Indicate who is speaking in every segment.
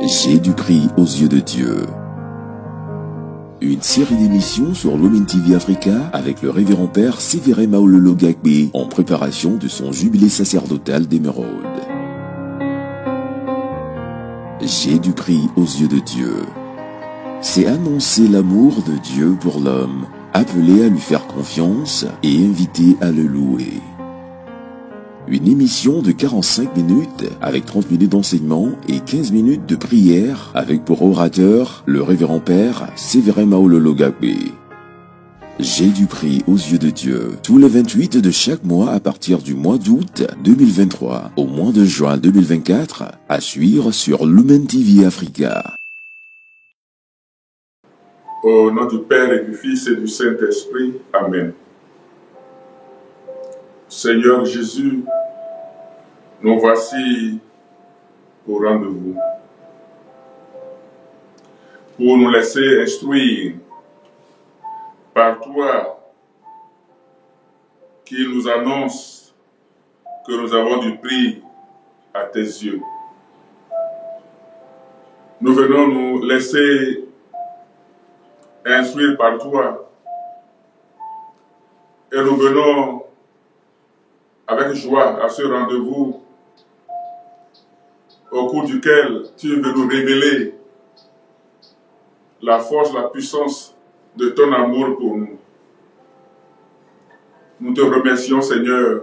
Speaker 1: Jésus-Christ aux yeux de Dieu. Une série d'émissions sur Lumen TV Africa avec le révérend père Sévérin Maololo Gakbe en préparation de son jubilé sacerdotal d'émeraude. Jésus-Christ aux yeux de Dieu. C'est annoncer l'amour de Dieu pour l'homme, appelé à lui faire confiance et invité à le louer. Une émission de 45 minutes avec 30 minutes d'enseignement et 15 minutes de prière avec pour orateur le révérend père Sévérin Maololo Gakbe. Jésus-Christ aux yeux de Dieu, tous les 28 de chaque mois à partir du mois d'août 2023 au mois de juin 2024, à suivre sur Lumen TV Africa.
Speaker 2: Au nom du Père et du Fils et du Saint-Esprit, Amen. Seigneur Jésus, nous voici au rendez-vous pour nous laisser instruire par toi qui nous annonce que nous avons du prix à tes yeux. Nous venons nous laisser instruire par toi et nous venons avec joie à ce rendez-vous au cours duquel tu veux nous révéler la force, la puissance de ton amour pour nous. Nous te remercions, Seigneur,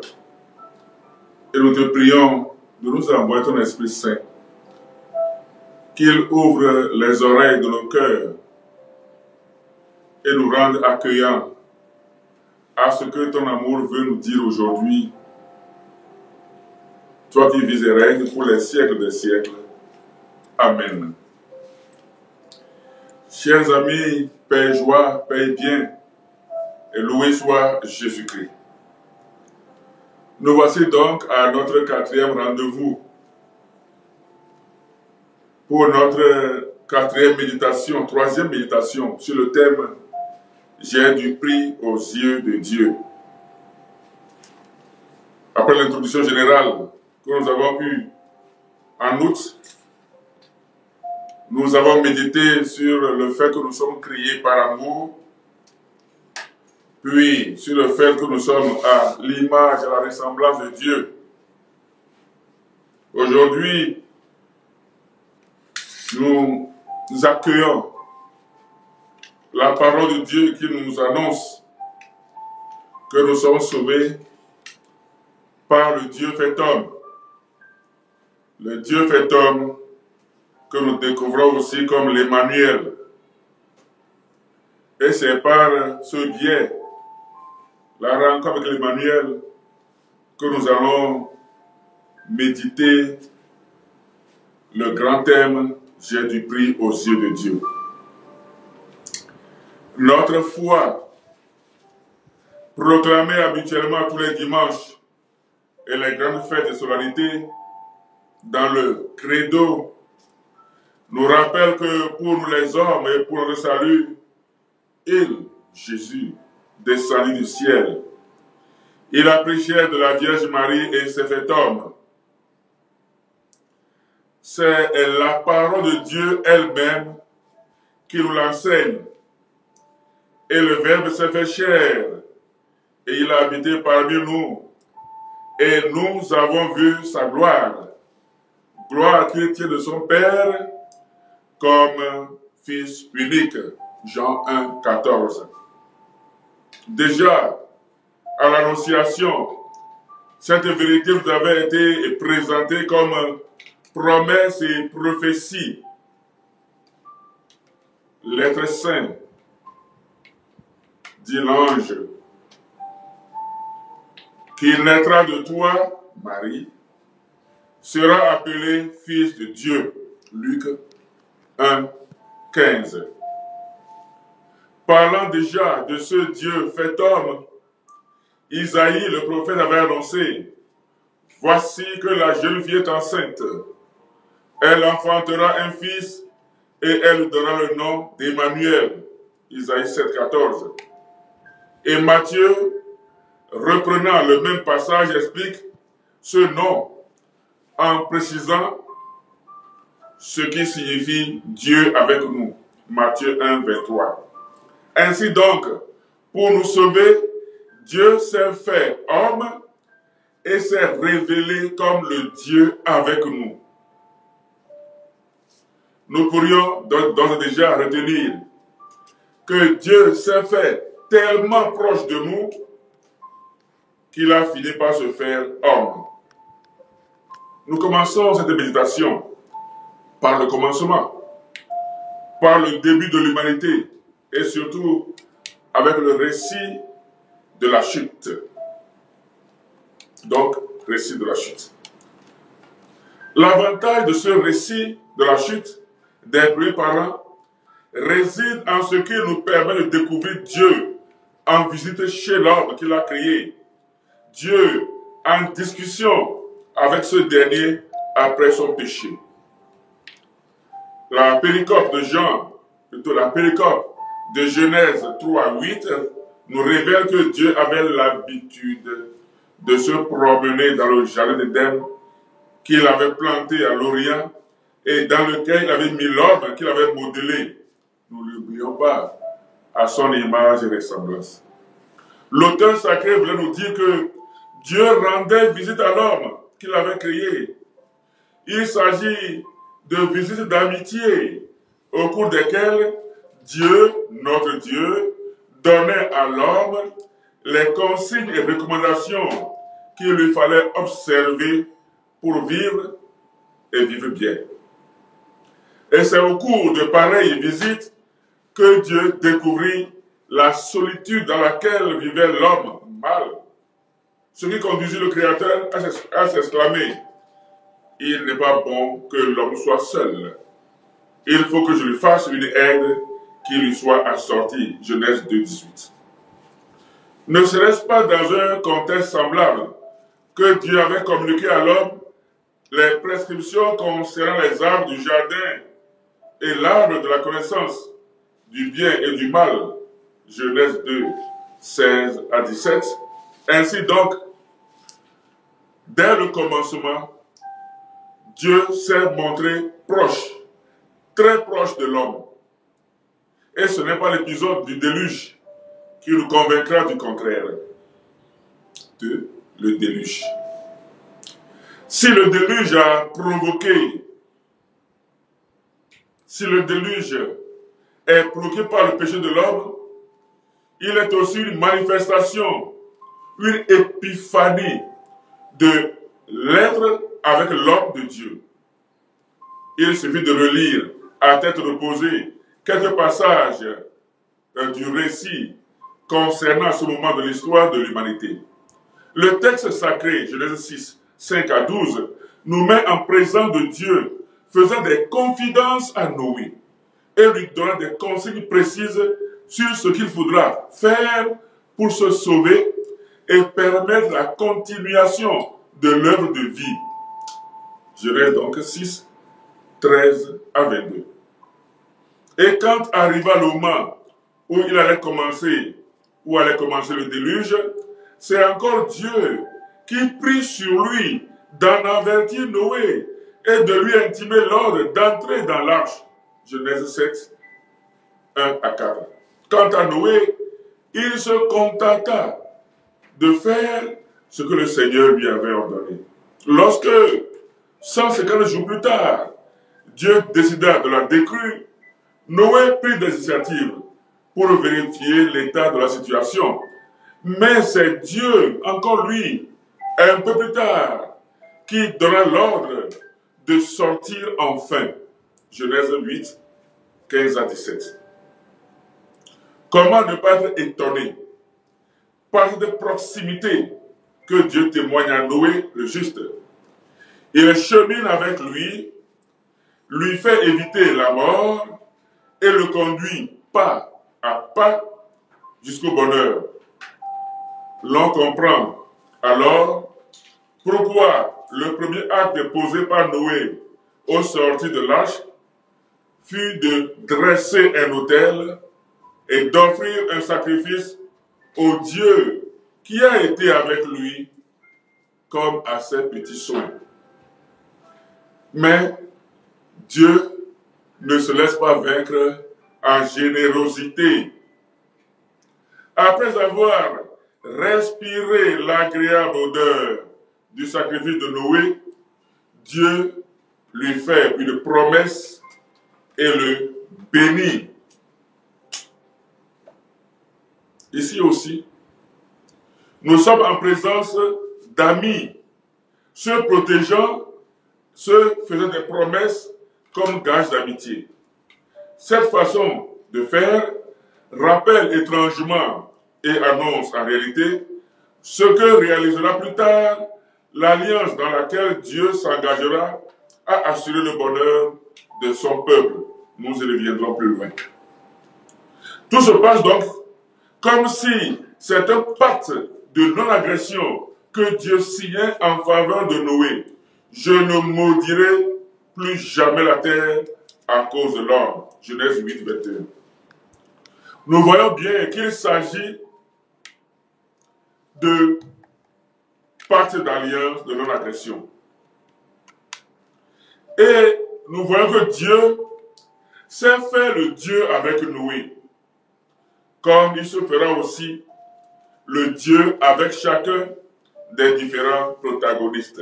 Speaker 2: et nous te prions de nous envoyer ton Esprit Saint, qu'il ouvre les oreilles de nos cœurs et nous rende accueillants à ce que ton amour veut nous dire aujourd'hui. Toi qui vis et règnes pour les siècles des siècles. Amen. Chers amis, paix et joie, paix et bien, et loué soit Jésus-Christ. Nous voici donc à notre 4e rendez-vous pour notre 4e méditation, 3e méditation sur le thème « J'ai du prix aux yeux de Dieu ». Après l'introduction générale que nous avons eue en août, nous avons médité sur le fait que nous sommes créés par amour, puis sur le fait que nous sommes à l'image et à la ressemblance de Dieu. Aujourd'hui, nous accueillons la parole de Dieu qui nous annonce que nous sommes sauvés par le Dieu fait homme. Le Dieu fait homme que nous découvrons aussi comme l'Emmanuel. Et c'est par ce biais, la rencontre avec l'Emmanuel, que nous allons méditer le grand thème « J'ai du prix aux yeux de Dieu ». Notre foi, proclamée habituellement tous les dimanches et les grandes fêtes de solennité, dans le credo, nous rappelle que pour nous les hommes et pour le salut, il, Jésus, descendu du ciel. Il a pris chair de la Vierge Marie et s'est fait homme. C'est la parole de Dieu elle-même qui nous l'enseigne. Et le Verbe s'est fait chair et il a habité parmi nous. Et nous avons vu sa gloire. Gloire qu'il tient de son Père comme Fils unique. Jean 1, 14. Déjà, à l'Annonciation, cette vérité vous avait été présentée comme promesse et prophétie. L'être saint, dit l'ange, qui naîtra de toi, Marie, sera appelé Fils de Dieu. Luc 1, 15. Parlant déjà de ce Dieu fait homme, Isaïe, le prophète, avait annoncé « Voici que la jeune fille est enceinte. Elle enfantera un fils et elle lui donnera le nom d'Emmanuel. » Isaïe 7, 14. Et Matthieu, reprenant le même passage, explique ce nom en précisant ce qui signifie Dieu avec nous. Matthieu 1, 23. Ainsi donc, pour nous sauver, Dieu s'est fait homme et s'est révélé comme le Dieu avec nous. Nous pourrions d'ores et déjà retenir que Dieu s'est fait tellement proche de nous qu'il a fini par se faire homme. Nous commençons cette méditation par le commencement, par le début de l'humanité et surtout avec le récit de la chute. Donc, récit de la chute. L'avantage de ce récit de la chute des premiers parents réside en ce qu'il nous permet de découvrir Dieu en visite chez l'homme qu'il a créé. Dieu en discussion avec ce dernier après son péché. La péricope de Jean, plutôt la péricope de Genèse 3:8, nous révèle que Dieu avait l'habitude de se promener dans le jardin d'Éden qu'il avait planté à l'Orient et dans lequel il avait mis l'homme qu'il avait modelé. Nous ne l'oublions pas, à son image et ressemblance. L'auteur sacré voulait nous dire que Dieu rendait visite à l'homme qu'il avait créé. Il s'agit de visites d'amitié au cours desquelles Dieu, notre Dieu, donnait à l'homme les consignes et recommandations qu'il lui fallait observer pour vivre et vivre bien. Et c'est au cours de pareilles visites que Dieu découvrit la solitude dans laquelle vivait l'homme mal. Ce qui conduisit le Créateur à s'exclamer: il n'est pas bon que l'homme soit seul. Il faut que je lui fasse une aide qui lui soit assortie. Genèse 2:18. Ne serait-ce pas dans un contexte semblable que Dieu avait communiqué à l'homme les prescriptions concernant les arbres du jardin et l'arbre de la connaissance du bien et du mal, Genèse 2, 16 à 17. Ainsi donc, dès le commencement, Dieu s'est montré proche, très proche de l'homme. Et ce n'est pas l'épisode du déluge qui nous convaincra du contraire. Le déluge. Si le déluge a provoqué, si le déluge est provoqué par le péché de l'homme, il est aussi une manifestation, une épiphanie de l'être avec l'homme de Dieu. Il suffit de relire à tête reposée quelques passages du récit concernant ce moment de l'histoire de l'humanité. Le texte sacré, Genèse 6, 5 à 12, nous met en présence de Dieu, faisant des confidences à Noé et lui donnant des consignes précises sur ce qu'il faudra faire pour se sauver et permettre la continuation de l'œuvre de vie. Genèse donc 6, 13 à 22. Et quand arriva le moment où allait commencer le déluge, c'est encore Dieu qui prit sur lui d'en avertir Noé et de lui intimer l'ordre d'entrer dans l'arche. Genèse 7, 1 à 4. Quant à Noé, il se contenta de faire ce que le Seigneur lui avait ordonné. Lorsque, 150 jours plus tard, Dieu décida de la décrue, Noé prit des initiatives pour vérifier l'état de la situation. Mais c'est Dieu, encore lui, un peu plus tard, qui donna l'ordre de sortir enfin. Genèse 8, 15 à 17. Comment ne pas être étonné par cette proximité que Dieu témoigne à Noé, le juste? Il chemine avec lui fait éviter la mort et le conduit pas à pas jusqu'au bonheur. L'on comprend alors pourquoi le premier acte posé par Noé au sortir de l'arche fut de dresser un autel et d'offrir un sacrifice au Dieu qui a été avec lui comme à ses petits soins. Mais Dieu ne se laisse pas vaincre en générosité. Après avoir respiré l'agréable odeur du sacrifice de Noé, Dieu lui fait une promesse et le bénit. Ici aussi, nous sommes en présence d'amis, se protégeant, se faisant des promesses comme gage d'amitié. Cette façon de faire rappelle étrangement et annonce en réalité ce que réalisera plus tard l'alliance dans laquelle Dieu s'engagera à assurer le bonheur de son peuple. Nous y reviendrons plus loin. Tout se passe donc comme si c'est un pacte de non-agression que Dieu signait en faveur de Noé. Je ne maudirai plus jamais la terre à cause de l'homme. Genèse 8, 21. Nous voyons bien qu'il s'agit de pacte d'alliance de non-agression. Et nous voyons que Dieu s'est fait le Dieu avec Noé, comme il se fera aussi le Dieu avec chacun des différents protagonistes.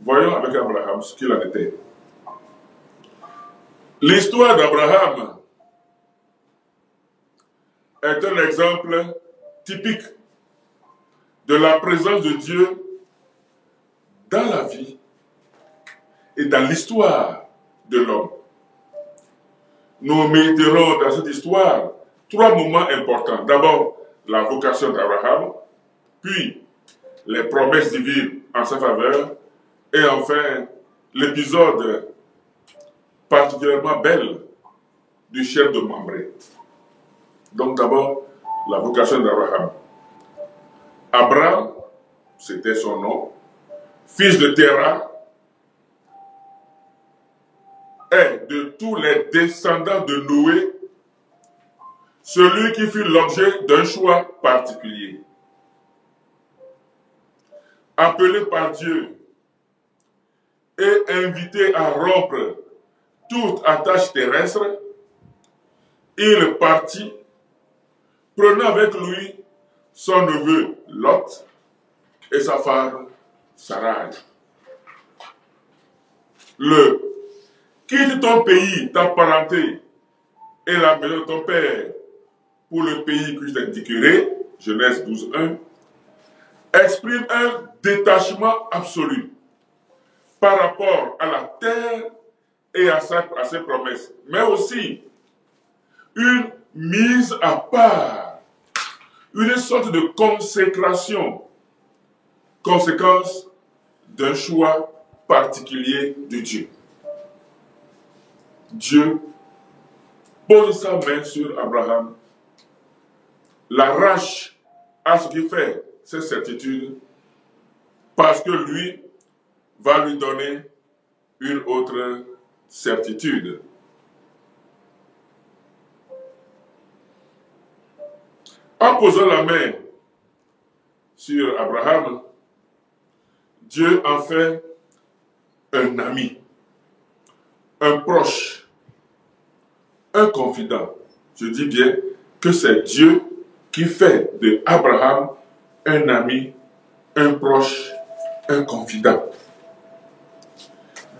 Speaker 2: Voyons avec Abraham ce qu'il en était. L'histoire d'Abraham est un exemple typique de la présence de Dieu dans la vie et dans l'histoire de l'homme. Nous méditerons dans cette histoire 3 moments importants. D'abord, la vocation d'Abraham, puis les promesses divines en sa faveur, et enfin, l'épisode particulièrement belle du chef de Mamré. Donc d'abord, la vocation d'Abraham. Abraham, c'était son nom, fils de Terah, est de tous les descendants de Noé, celui qui fut l'objet d'un choix particulier. Appelé par Dieu et invité à rompre toute attache terrestre, il partit, prenant avec lui son neveu Lot et sa femme Sarai. Le quitte ton pays, ta parenté et la maison de ton père pour le pays que je t'indiquerai, Genèse 12, 1, exprime un détachement absolu par rapport à la terre et à ses promesses, mais aussi une mise à part, une sorte de consécration, conséquence d'un choix particulier de Dieu. Dieu pose sa main sur Abraham, l'arrache à ce qu'il fait, cette certitude, parce que lui va lui donner une autre certitude. En posant la main sur Abraham, Dieu en fait un ami, un proche, un confident. Je dis bien que c'est Dieu qui fait de Abraham un ami, un proche, un confident.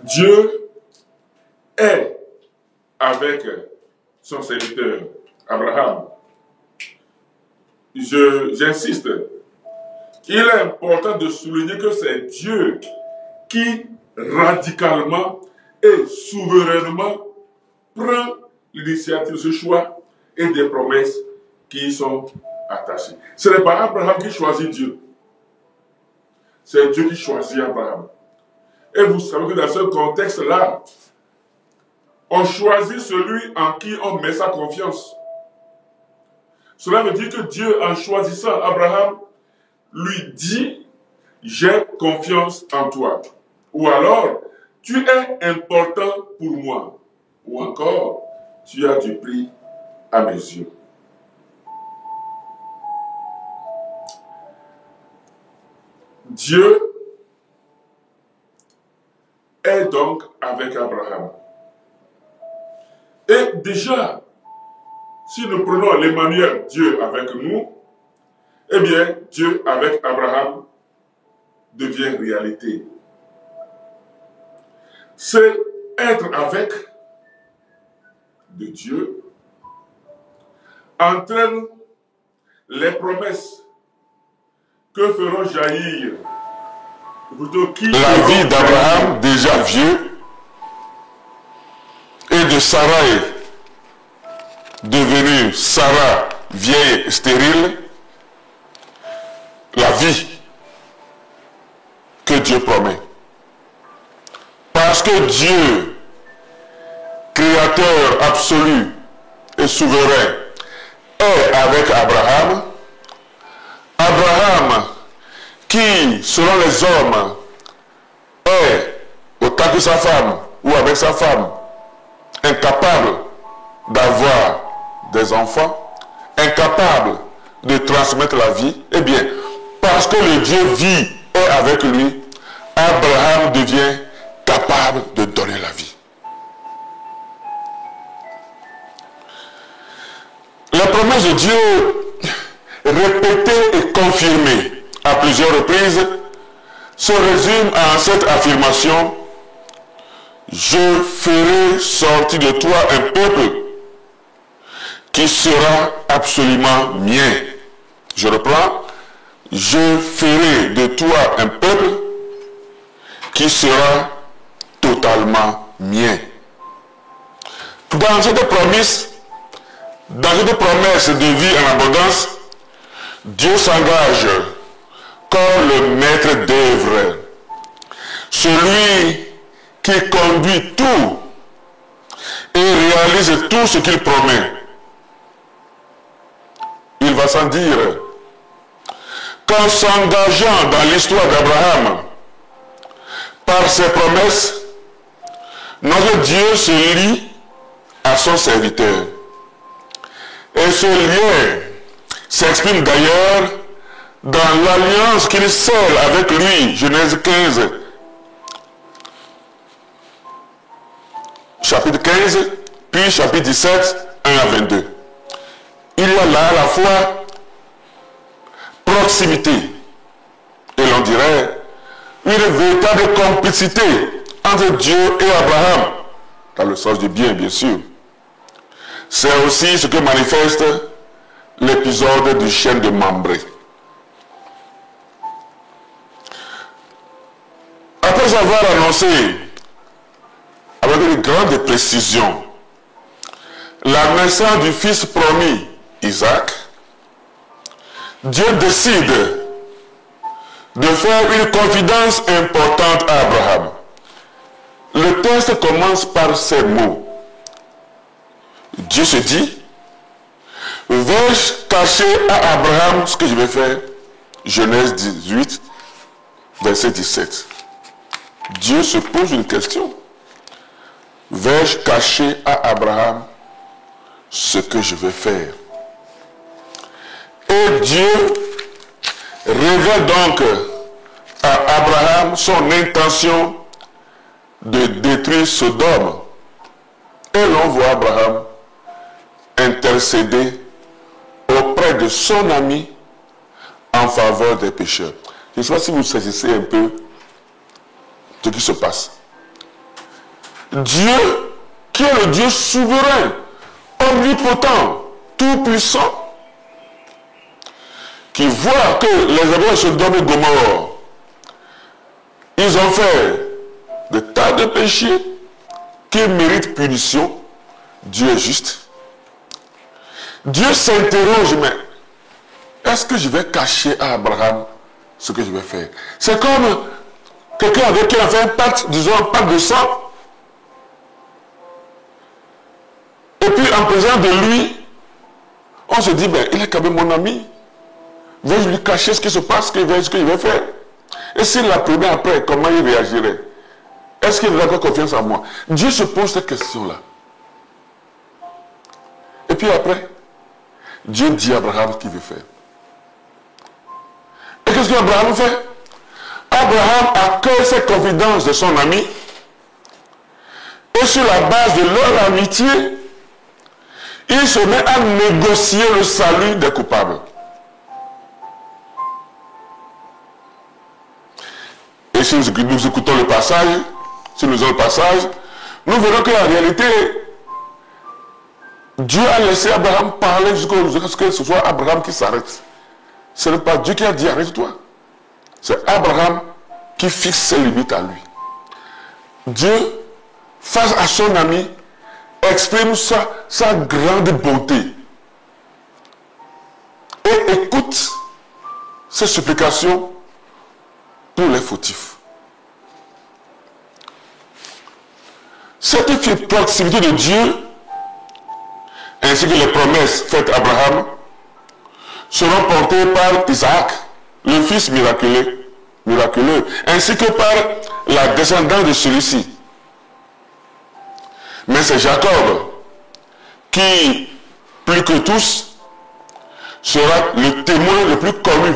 Speaker 2: Dieu est avec son serviteur Abraham. J'insiste, il est important de souligner que c'est Dieu qui radicalement et souverainement prend l'initiative de ce choix et des promesses qui y sont attachées. Ce n'est pas Abraham qui choisit Dieu. C'est Dieu qui choisit Abraham. Et vous savez que dans ce contexte-là, on choisit celui en qui on met sa confiance. Cela veut dire que Dieu, en choisissant Abraham, lui dit « J'ai confiance en toi ». Ou alors « Tu es important pour moi ». Ou encore « Tu as du prix à mes yeux ». Dieu est donc avec Abraham. Et déjà, si nous prenons l'Emmanuel, Dieu avec nous, eh bien, Dieu avec Abraham devient réalité. C'est être avec de Dieu entraîne les promesses que feront jaillir, ou plutôt qui
Speaker 3: la vie d'Abraham déjà vieux et de Sarai devenue Sarah vieille stérile, la vie que Dieu promet. Parce que Dieu, créateur absolu et souverain, est avec Abraham, Abraham, qui, selon les hommes, est, autant que sa femme, ou avec sa femme, incapable d'avoir des enfants, incapable de transmettre la vie, eh bien, parce que le Dieu vit est avec lui, Abraham devient capable de donner la vie. La promesse de Dieu, répétée et confirmée à plusieurs reprises, se résume à cette affirmation: je ferai sortir de toi un peuple qui sera absolument mien. Je reprends: je ferai de toi un peuple qui sera totalement mien. Dans cette promesse de vie en abondance, Dieu s'engage comme le maître d'œuvre, celui qui conduit tout et réalise tout ce qu'il promet. Il va sans dire qu'en s'engageant dans l'histoire d'Abraham par ses promesses, notre Dieu se lie à son serviteur. Et ce lien s'exprime d'ailleurs dans l'alliance qu'il scelle avec lui, Genèse 15, chapitre 15, puis chapitre 17, 1 à 22. Il y a là à la fois proximité, et l'on dirait une véritable complicité entre Dieu et Abraham, dans le sens du bien sûr. C'est aussi ce que manifeste l'épisode du chêne de Mambré. Après avoir annoncé avec une grande précision la naissance du fils promis, Isaac, Dieu décide de faire une confidence importante à Abraham. Le texte commence par ces mots. Dieu se dit: vais-je cacher à Abraham ce que je vais faire? Genèse 18, verset 17. Dieu se pose une question. Vais-je cacher à Abraham ce que je vais faire? Et Dieu révèle donc à Abraham son intention de détruire Sodome. Et l'on voit Abraham intercéder auprès de son ami en faveur des pécheurs. Je ne sais pas si vous saisissez un peu ce qui se passe. Dieu, qui est le Dieu souverain, omnipotent, tout-puissant, qui voit que les habitants de Sodome et Gomorrhe, ils ont fait des tas de péchés qui méritent punition. Dieu est juste. Dieu s'interroge, mais est-ce que je vais cacher à Abraham ce que je vais faire? C'est comme quelqu'un avec qui on a fait un pacte, disons un pacte de sang. Et puis en présence de lui, on se dit, ben, il est quand même mon ami. Vais-je lui cacher ce qui se passe, ce que je vais faire? Et s'il l'apprenait après, comment il réagirait? Est-ce qu'il a encore confiance en moi? Dieu se pose cette question-là. Et puis après, Dieu dit à Abraham ce qu'il veut faire. Et qu'est-ce qu'Abraham fait? Abraham accueille cette confidence de son ami Et sur la base de leur amitié, il se met à négocier le salut des coupables. Et si nous écoutons le passage, si nous lisons le passage, nous verrons qu'en réalité, Dieu a laissé Abraham parler jusqu'à ce que ce soit Abraham qui s'arrête. Ce n'est pas Dieu qui a dit arrête-toi. C'est Abraham qui fixe ses limites à lui. Dieu, face à son ami, exprime sa grande bonté. Et écoute ses supplications pour les fautifs. Cette proximité de Dieu, ainsi que les promesses faites à Abraham, seront portées par Isaac, le fils miraculeux, ainsi que par la descendance de celui-ci. Mais c'est Jacob qui, plus que tous, sera le témoin le plus connu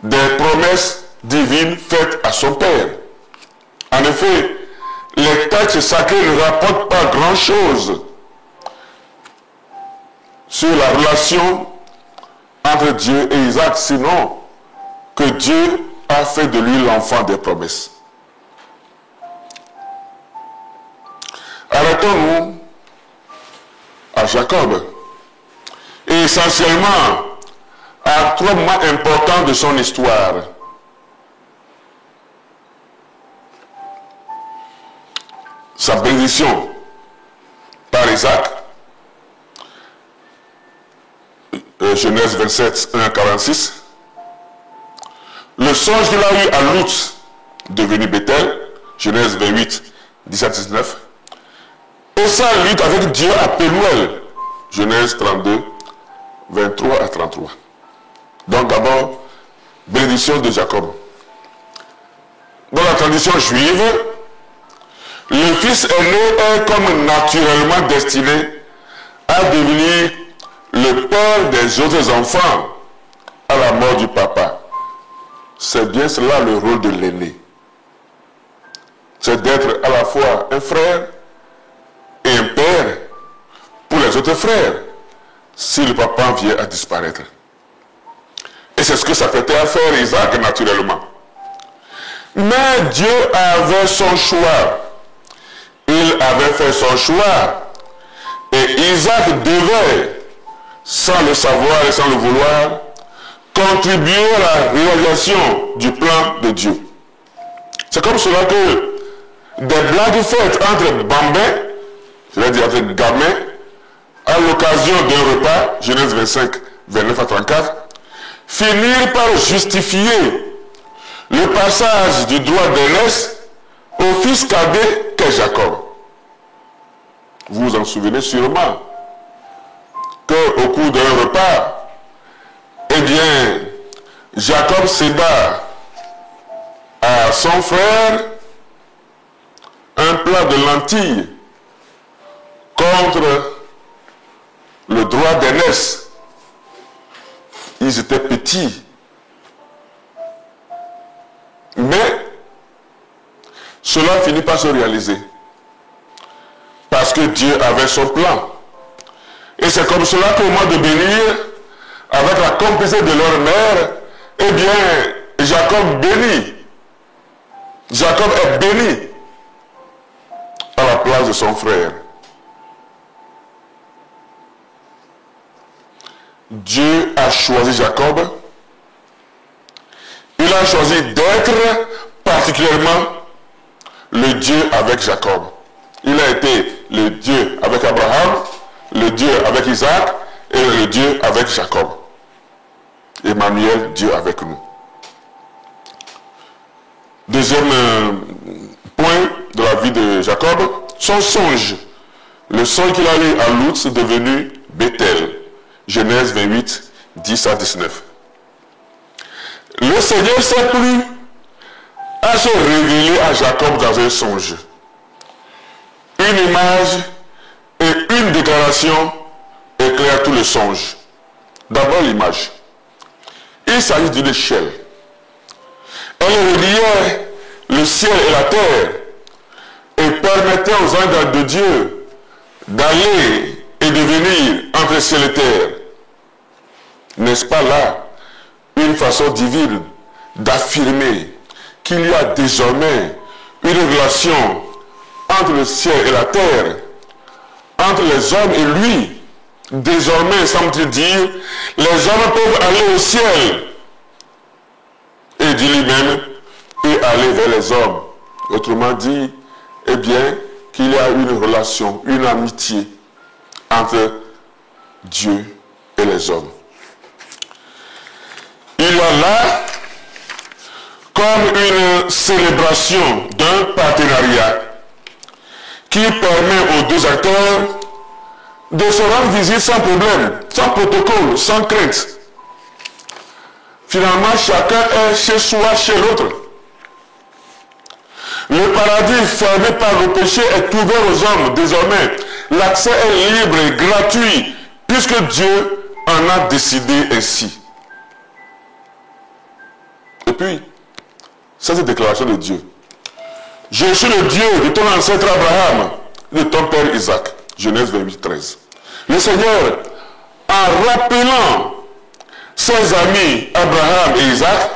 Speaker 3: des promesses divines faites à son père. En effet, les textes sacrés ne rapportent pas grand-chose sur la relation entre Dieu et Isaac, sinon que Dieu a fait de lui l'enfant des promesses. Arrêtons-nous à Jacob, et essentiellement à 3 moments importants de son histoire. Sa bénédiction par Isaac, Genèse 27, 1 à 46. Le songe qu'il a eu à Luz, devenu Bethel, Genèse 28, 17 à 19. Et sa lutte avec Dieu à Pénuel, Genèse 32, 23 à 33. Donc d'abord, bénédiction de Jacob. Dans la tradition juive, le fils aîné est comme naturellement destiné à devenir le père des autres enfants à la mort du papa. C'est bien cela le rôle de l'aîné. C'est d'être à la fois un frère et un père pour les autres frères si le papa vient à disparaître. Et c'est ce que s'apprêtait à faire Isaac naturellement. Mais Dieu avait son choix. Il avait fait son choix. Et Isaac devait, sans le savoir et sans le vouloir, contribuer à la réalisation du plan de Dieu. C'est comme cela que des blagues faites entre bambins, je vais dire entre gamins, à l'occasion d'un repas, Genèse 25, 29 à 34, finirent par justifier le passage du droit d'aînesse au fils cadet qu'est Jacob. Vous vous en souvenez sûrement qu'au cours d'un repas, eh bien, Jacob céda à son frère un plat de lentilles contre le droit d'aînesse. Ils étaient petits. Mais cela finit par se réaliser. Parce que Dieu avait son plan. Et c'est comme cela qu'au moment de bénir, avec la complicité de leur mère, eh bien, Jacob bénit. Jacob est béni à la place de son frère. Dieu a choisi Jacob. Il a choisi d'être particulièrement le Dieu avec Jacob. Il a été le Dieu avec Abraham, le Dieu avec Isaac et le Dieu avec Jacob. Emmanuel, Dieu avec nous. Deuxième point de la vie de Jacob, son songe. Le songe qu'il a eu à Luz est devenu Bethel. Genèse 28, 10 à 19. Le Seigneur s'est plu à se révéler à Jacob dans un songe. Une image et une déclaration éclairent tout le songe. D'abord l'image. Il s'agit d'une échelle. Elle reliait le ciel et la terre et permettait aux anges de Dieu d'aller et de venir entre ciel et terre. N'est-ce pas là une façon divine d'affirmer qu'il y a désormais une relation entre le ciel et la terre, entre les hommes et lui? Désormais, semble-t-il dire, les hommes peuvent aller au ciel. Et Dieu lui-même peut aller vers les hommes. Autrement dit, eh bien, qu'il y a une relation, une amitié entre Dieu et les hommes. Il y a là comme une célébration d'un partenariat qui permet aux deux acteurs de se rendre visite sans problème, sans protocole, sans crainte. Finalement, chacun est chez soi, chez l'autre. Le paradis fermé par le péché est ouvert aux hommes. Désormais, l'accès est libre et gratuit, puisque Dieu en a décidé ainsi. Et puis, cette déclaration de Dieu. Je suis le Dieu de ton ancêtre Abraham, de ton père Isaac. Genèse 28, 13. Le Seigneur, en rappelant ses amis Abraham et Isaac,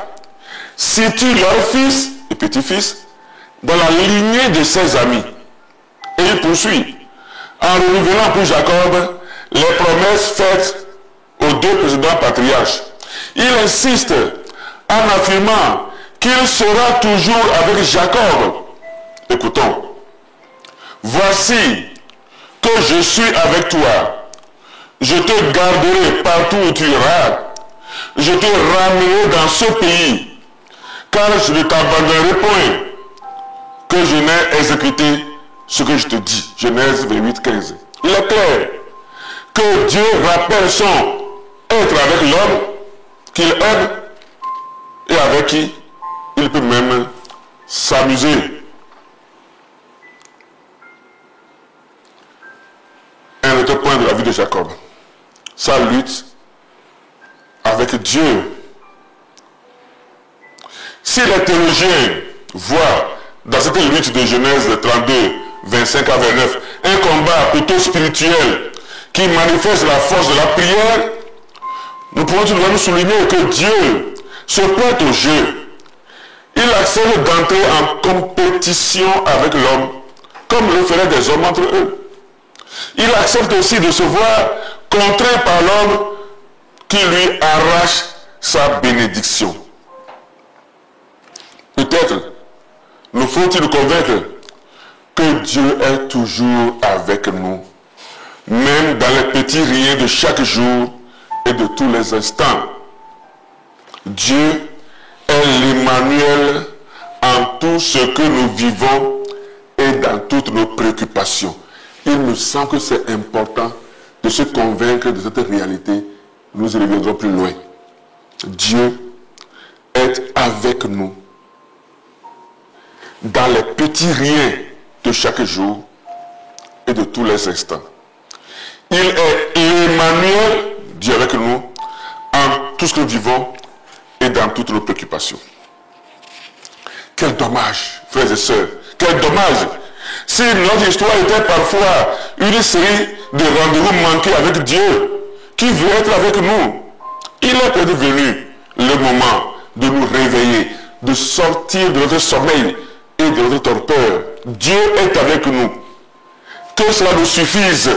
Speaker 3: situe leurs fils et petits-fils dans la lignée de ses amis. Et il poursuit, en renouvelant pour Jacob les promesses faites aux deux précédents patriarches. Il insiste en affirmant qu'il sera toujours avec Jacob. Écoutons. Voici que je suis avec toi. Je te garderai partout où tu iras. Je te ramènerai dans ce pays, car je ne t'abandonnerai point, que je n'ai exécuté ce que je te dis. Genèse 28, 15. Il est clair que Dieu rappelle son être avec l'homme qu'il aime et avec qui il peut même s'amuser. Un autre point de la vie de Jacob, sa lutte avec Dieu. Si les théologiens voient dans cette lutte de Genèse 32, 25 à 29, un combat plutôt spirituel qui manifeste la force de la prière, nous pouvons tout de même souligner que Dieu se pointe au jeu. Il accepte d'entrer en compétition avec l'homme, comme le feraient des hommes entre eux. Il accepte aussi de se voir contraint par l'homme qui lui arrache sa bénédiction. Peut-être nous faut-il convaincre que Dieu est toujours avec nous, même dans les petits riens de chaque jour et de tous les instants. Dieu est l'Emmanuel en tout ce que nous vivons et dans toutes nos préoccupations. Il me semble que c'est important de se convaincre de cette réalité. Nous y reviendrons plus loin. Dieu est avec nous dans les petits riens de chaque jour et de tous les instants. Il est Emmanuel, Dieu avec nous, en tout ce que nous vivons et dans toutes nos préoccupations. Quel dommage, frères et sœurs, quel dommage si notre histoire était parfois une série de rendez-vous manqués avec Dieu, qui veut être avec nous. Il est peut-être venu le moment de nous réveiller, de sortir de notre sommeil et de notre torpeur. Dieu est avec nous. Que cela nous suffise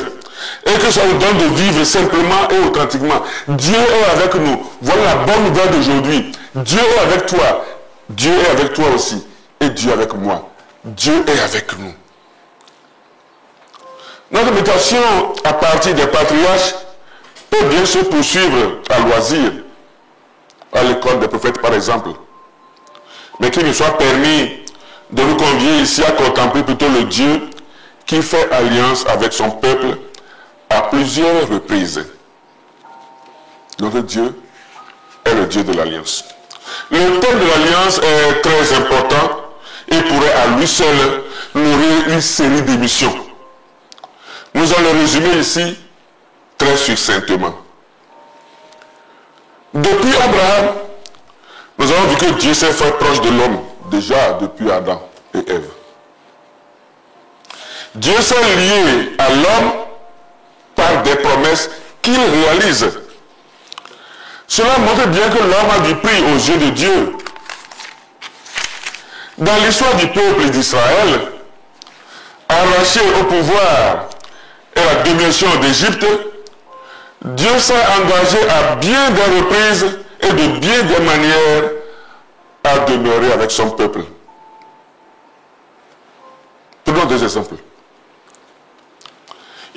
Speaker 3: et que ça nous donne de vivre simplement et authentiquement. Dieu est avec nous. Voilà la bonne nouvelle d'aujourd'hui. Dieu est avec toi. Dieu est avec toi aussi. Et Dieu est avec moi. Dieu est avec nous. Notre méditation à partir des patriarches peut bien se poursuivre à loisir, à l'école des prophètes par exemple, mais qu'il nous soit permis de nous convier ici à contempler plutôt le Dieu qui fait alliance avec son peuple à plusieurs reprises. Notre Dieu est le Dieu de l'alliance. Le thème de l'alliance est très important et pourrait à lui seul nourrir une série d'émissions. Nous allons le résumer ici très succinctement. Depuis Abraham, nous avons vu que Dieu s'est fait proche de l'homme, déjà depuis Adam et Ève. Dieu s'est lié à l'homme par des promesses qu'il réalise. Cela montre bien que l'homme a du prix aux yeux de Dieu. Dans l'histoire du peuple d'Israël, arraché au pouvoir et à la domination d'Égypte, Dieu s'est engagé à bien des reprises et de bien des manières à demeurer avec son peuple. Prenons deux exemples.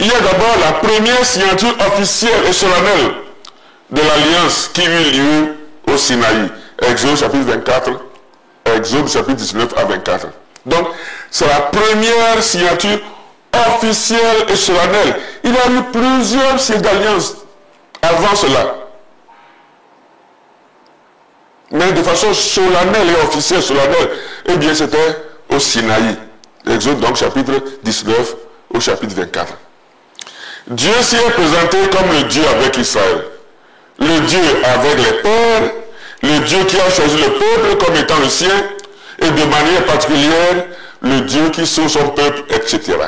Speaker 3: Il y a d'abord la première signature officielle et solennelle de l'alliance qui eut lieu au Sinaï. Exode chapitre 24, Exode chapitre 19 à 24. Donc, c'est la première signature officielle et solennelle. Il y a eu plusieurs signes d'alliance avant cela. Mais de façon solennelle et officielle, solennelle, eh bien c'était au Sinaï. Exode donc chapitre 19 au chapitre 24. Dieu s'y est présenté comme le Dieu avec Israël. Le Dieu avec les pères, le Dieu qui a choisi le peuple comme étant le sien, et de manière particulière, le Dieu qui sauve son peuple, etc.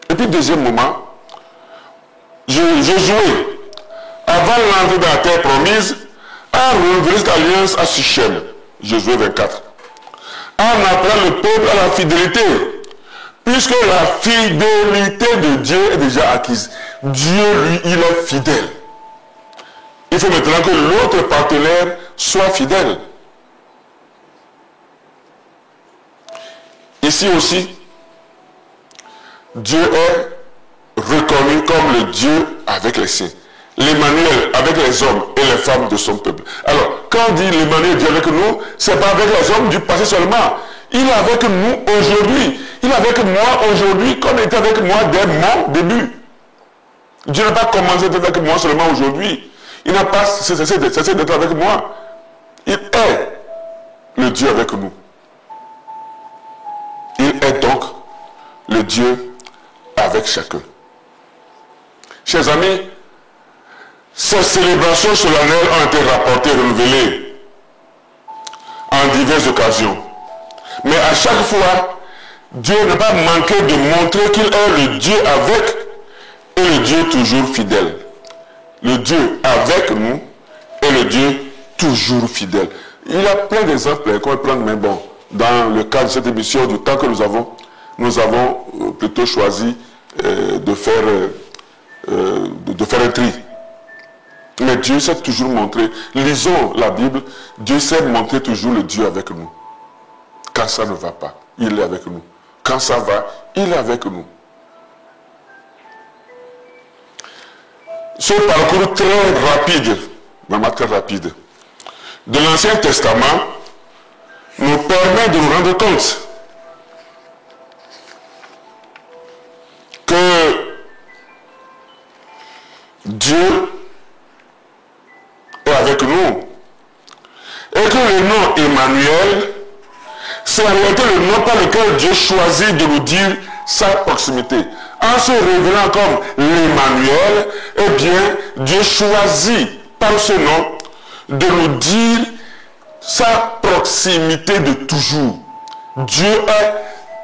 Speaker 3: Et puis deuxième moment, Josué, avant l'entrée dans la terre promise, a renouvelé cette alliance à Sichem, Josué 24, en appelant le peuple à la fidélité, puisque la fidélité de Dieu est déjà acquise. Dieu, lui, il est fidèle. Il faut maintenant que l'autre partenaire soit fidèle. Ici aussi, Dieu est reconnu comme le Dieu avec les siens. L'Emmanuel avec les hommes et les femmes de son peuple. Alors, quand on dit l'Emmanuel Dieu avec nous, ce n'est pas avec les hommes du passé seulement. Il est avec nous aujourd'hui. Il est avec moi aujourd'hui comme il était avec moi dès mon début. Dieu n'a pas commencé d'être avec moi seulement aujourd'hui. Il n'a pas cessé d'être avec moi. Il est le Dieu avec nous. Il est donc le Dieu avec chacun. Chers amis, ces célébrations solennelles ont été rapportées et renouvelées en diverses occasions. Mais à chaque fois, Dieu n'a pas manqué de montrer qu'il est le Dieu avec et le Dieu toujours fidèle. Le Dieu avec nous et le Dieu toujours fidèle. Il y a plein d'exemples qu'on peut prendre, mais bon, dans le cadre de cette émission, du temps que nous avons plutôt choisi de faire un tri. Mais Dieu s'est toujours montré, lisons la Bible, Dieu s'est montré toujours le Dieu avec nous. Quand ça ne va pas, il est avec nous. Quand ça va, il est avec nous. Ce parcours très rapide, vraiment très rapide, de l'Ancien Testament nous permet de nous rendre compte que Dieu est avec nous et que le nom Emmanuel, c'est en réalité le nom par lequel Dieu choisit de nous dire sa proximité. En se révélant comme l'Emmanuel, eh bien, Dieu choisit par ce nom de nous dire sa proximité de toujours. Dieu est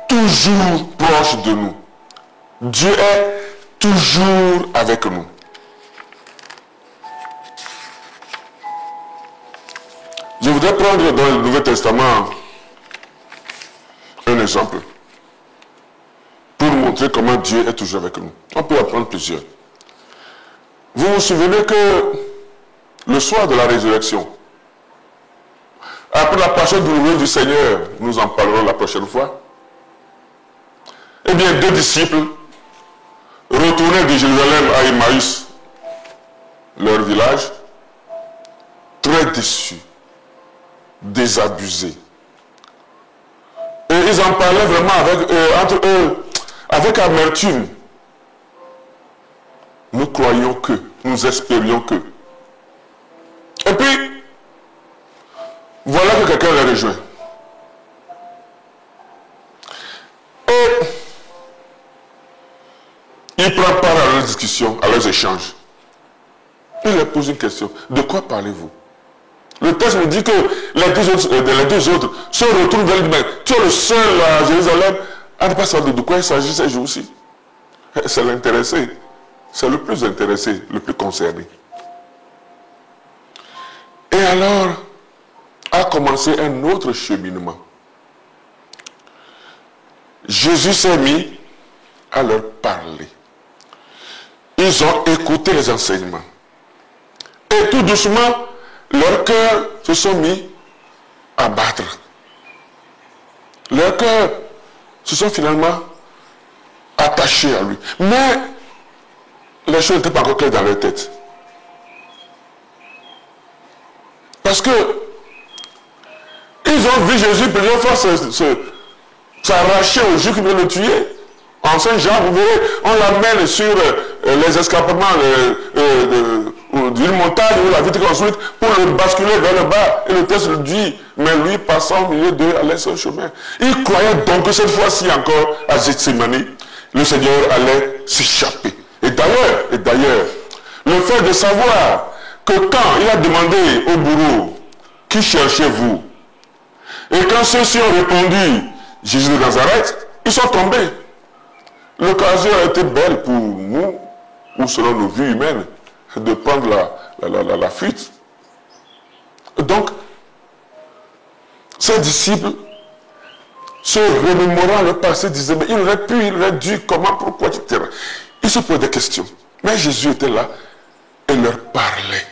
Speaker 3: toujours proche de nous. Dieu est toujours avec nous. Je voudrais prendre dans le Nouveau Testament un exemple pour montrer comment Dieu est toujours avec nous. On peut en prendre plusieurs. Vous vous souvenez que le soir de la résurrection, après la passion douloureuse du Seigneur, nous en parlerons la prochaine fois, eh bien, deux disciples retournaient de Jérusalem à Emmaüs, leur village, très déçus, désabusés. Et ils en parlaient vraiment entre eux, avec amertume. Nous croyons que, nous espérions que. Et puis, voilà que quelqu'un les rejoint. Et il prend part à leurs discussions, à leurs échanges. Il leur pose une question. De quoi parlez-vous? Le texte nous dit que les deux autres se retournent vers lui. Tu es le seul à Jérusalem à ne pas savoir de quoi il s'agit ces jours-ci. C'est l'intéressé. C'est le plus intéressé, le plus concerné. Et alors, a commencé un autre cheminement. Jésus s'est mis à leur parler. Ils ont écouté les enseignements. Et tout doucement, leurs cœurs se sont mis à battre. Leurs cœurs se sont finalement attachés à lui. Mais les choses n'étaient pas encore claires dans leur tête. Parce que ils ont vu Jésus plusieurs fois s'arracher aux Juifs qui veulent le tuer. En Saint-Jean, vous verrez, on l'amène sur les escarpements d'une montagne où la vitre construite pour le basculer vers le bas. Et le texte le dit, mais lui, passant au milieu d'eux, allait son chemin. Il croyait donc que cette fois-ci encore, à Gethsémani, le Seigneur allait s'échapper. Et d'ailleurs, le fait de savoir que quand il a demandé au bourreau, qui cherchez-vous? Et quand ceux-ci ont répondu, Jésus de Nazareth, ils sont tombés. L'occasion a été belle pour nous, ou selon nos vues humaines, de prendre la fuite. Donc, ces disciples, se remémorant le passé, disaient, mais il aurait dû, comment, pourquoi, etc. Ils se posaient des questions. Mais Jésus était là et leur parlait.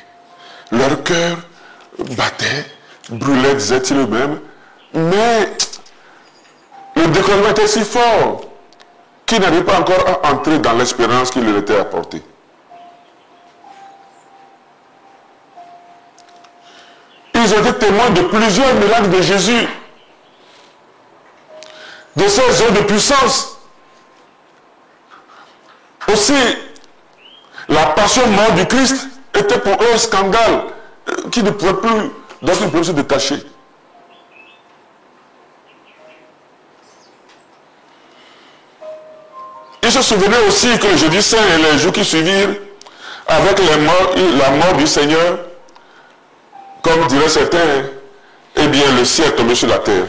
Speaker 3: Leur cœur battait, brûlait, disait-il eux-mêmes, mais le découragement était si fort qu'ils n'arrivaient pas encore à entrer dans l'espérance qui leur était apportée. Ils ont été témoins de plusieurs miracles de Jésus, de ses œuvres de puissance. Aussi, la passion morte du Christ était pour eux un scandale qui ne pouvait plus, dont ils ne pouvaient se détacher. Ils se souvenaient aussi que le jeudi saint et les jours qui suivirent, avec la mort du Seigneur, comme diraient certains, eh bien le ciel est tombé sur la terre.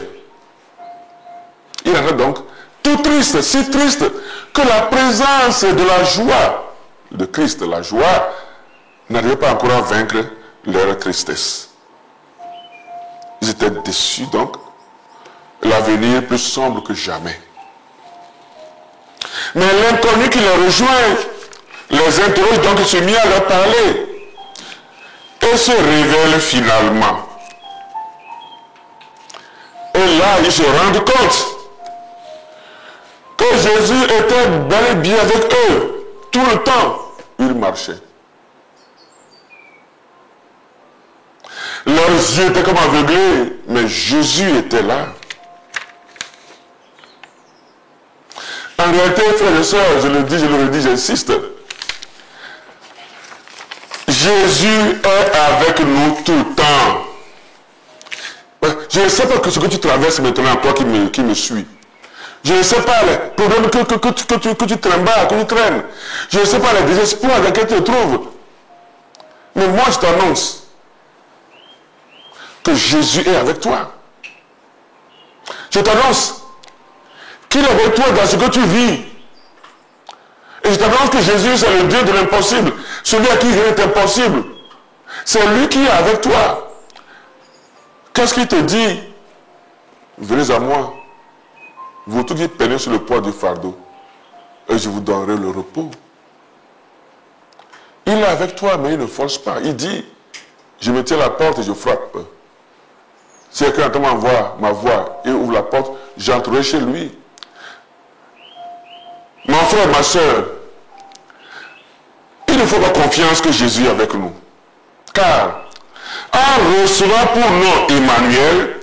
Speaker 3: Il en est donc tout triste, si triste, que la présence de la joie de Christ, la joie, n'arrivait pas encore à vaincre leur tristesse. Ils étaient déçus donc, l'avenir plus sombre que jamais. Mais l'inconnu qui les rejoint les interroge donc, se mit à leur parler et se révèle finalement. Et là, ils se rendent compte que Jésus était bel et bien avec eux tout le temps. Il marchait. Leurs yeux étaient comme aveuglés, mais Jésus était là. En réalité, frères et sœurs, je le dis, je le redis, j'insiste. Jésus est avec nous tout le temps. Je ne sais pas ce que tu traverses maintenant, toi qui me suis. Je ne sais pas les problèmes que tu trimbales, que tu traînes. Je ne sais pas les désespoirs dans lesquels tu te trouves. Mais moi, je t'annonce que Jésus est avec toi. Je t'annonce qu'il est avec toi dans ce que tu vis. Et je t'annonce que Jésus, c'est le Dieu de l'impossible. Celui à qui rien n'est impossible. C'est lui qui est avec toi. Qu'est-ce qu'il te dit? Venez à moi. Vous tous qui peinez sur le poids du fardeau. Et je vous donnerai le repos. Il est avec toi, mais il ne force pas. Il dit, je me tiens à la porte et je frappe. Si quelqu'un entend ma voix et ouvre la porte, j'entrerai chez lui. Mon frère, ma soeur, il ne faut pas confiance que Jésus est avec nous. Car, en recevant pour nom Emmanuel,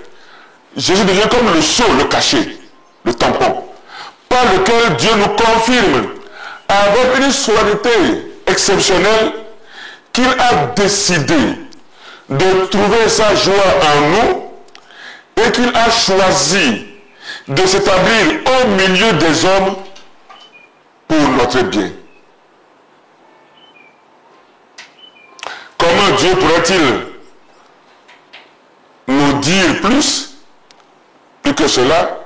Speaker 3: Jésus devient comme le sceau, le cachet, le tampon, par lequel Dieu nous confirme avec une solennité exceptionnelle qu'il a décidé de trouver sa joie en nous et qu'il a choisi de s'établir au milieu des hommes pour notre bien. Comment Dieu pourrait-il nous dire plus que cela,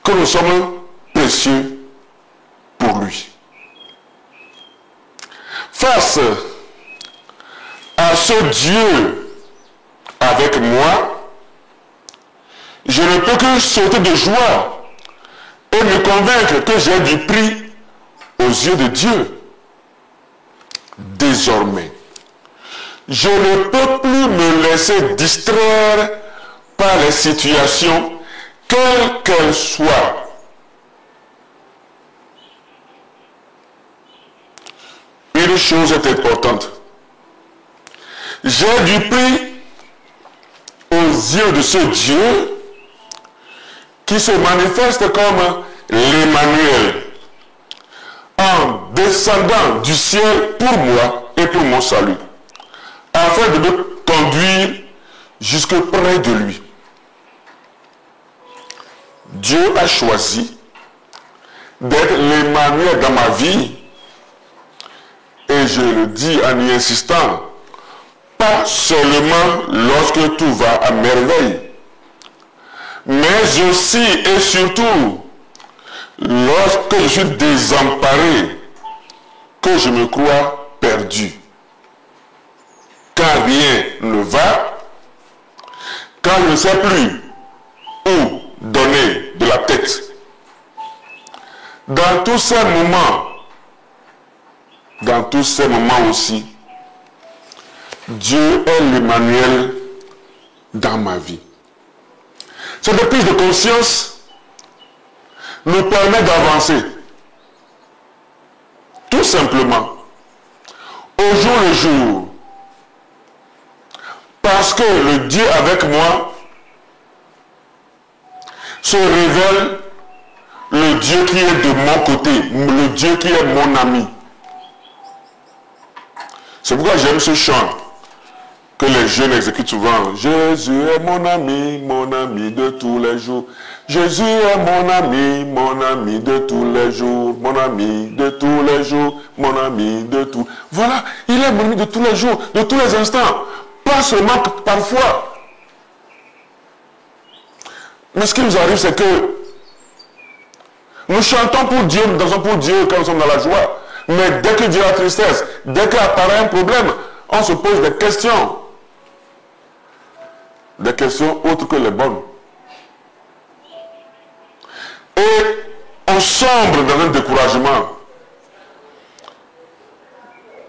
Speaker 3: que nous sommes précieux pour lui. Face à ce Dieu avec moi, je ne peux que sauter de joie et me convaincre que j'ai du prix aux yeux de Dieu. Désormais, je ne peux plus me laisser distraire par les situations, quelles qu'elles soient. Une chose est importante. J'ai du prix aux yeux de ce Dieu qui se manifeste comme l'Emmanuel, en descendant du ciel pour moi et pour mon salut, afin de me conduire jusque près de lui. Dieu a choisi d'être l'Emmanuel dans ma vie, et je le dis en y insistant, pas seulement lorsque tout va à merveille, mais aussi et surtout lorsque je suis désemparé, que je me crois perdu. Quand rien ne va, quand je ne sais plus où donner de la tête. Dans tous ces moments aussi, Dieu est l'Emmanuel dans ma vie. Cette prise de conscience me permet d'avancer. Tout simplement, au jour le jour. Parce que le Dieu avec moi se révèle le Dieu qui est de mon côté, le Dieu qui est mon ami. C'est pourquoi j'aime ce chant que les jeunes exécutent souvent. Jésus est mon ami de tous les jours. Jésus est mon ami de tous les jours, mon ami de tous les jours, mon ami de tous. Voilà, il est mon ami de tous les jours, de tous les instants, pas seulement parfois. Mais ce qui nous arrive, c'est que nous chantons pour Dieu, nous dansons pour Dieu quand nous sommes dans la joie. Mais dès que Dieu a la tristesse, dès qu'apparaît un problème, on se pose des questions. Des questions autres que les bonnes. Et on sombre dans un découragement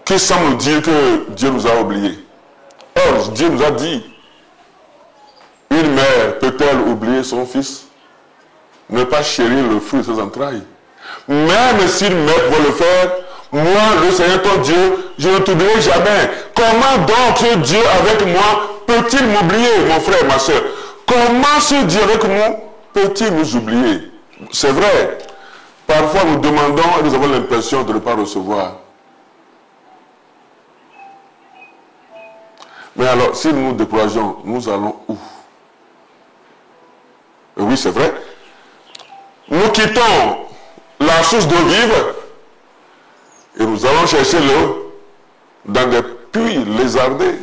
Speaker 3: qui semble dire que Dieu nous a oubliés. Or, Dieu nous a dit, une mère peut-elle oublier son fils? Ne pas chérir le fruit de ses entrailles. Même si une mère veut le faire, moi, le Seigneur ton Dieu, je ne t'oublierai jamais. Comment donc ce Dieu avec moi peut-il m'oublier, mon frère, ma soeur? Comment ce Dieu avec nous peut-il nous oublier? C'est vrai, parfois nous demandons et nous avons l'impression de ne pas recevoir. Mais alors, si nous nous décourageons, nous allons où? Et oui, c'est vrai. Nous quittons la source d'eau vive et nous allons chercher l'eau dans des puits lézardés.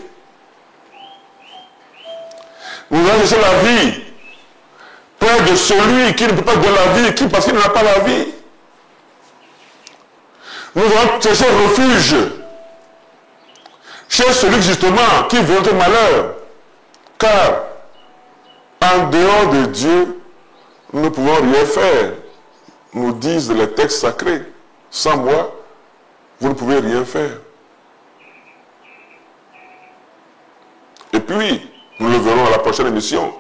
Speaker 3: Nous allons chercher la vie près de celui qui ne peut pas donner la vie, parce qu'il n'a pas la vie. Nous allons chercher refuge chez celui justement qui veut notre malheur. Car en dehors de Dieu, nous ne pouvons rien faire. Nous disent les textes sacrés. Sans moi, vous ne pouvez rien faire. Et puis, nous le verrons à la prochaine émission.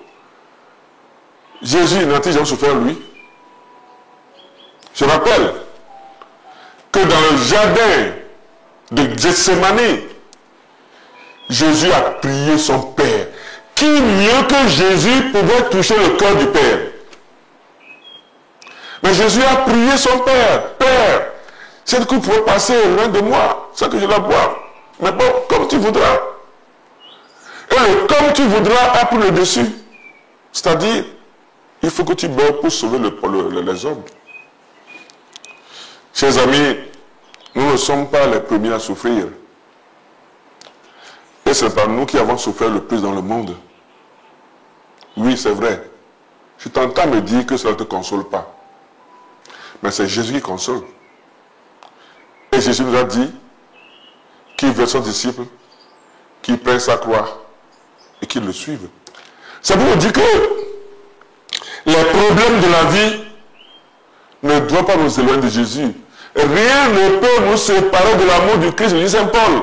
Speaker 3: Jésus n'a-t-il jamais souffert, lui? Je rappelle que dans le jardin de Gethsémani, Jésus a prié son Père. Qui mieux que Jésus pouvait toucher le cœur du Père? Mais Jésus a prié son Père. Père, cette coupe pourrait passer loin de moi, sans que je la boive. Mais bon, comme tu voudras. Et le comme tu voudras a pris le dessus. C'est-à-dire, il faut que tu meurs pour sauver les hommes. Chers amis, nous ne sommes pas les premiers à souffrir. Et ce n'est pas nous qui avons souffert le plus dans le monde. Oui, c'est vrai. Je t'entends me dire que ça ne te console pas. Mais c'est Jésus qui console. Et Jésus nous a dit qu'il veut son disciple, qu'il prenne sa croix et qu'il le suive. Ça veut dire que les problèmes de la vie ne doivent pas nous éloigner de Jésus. Rien ne peut nous séparer de l'amour du Christ, dit Saint Paul.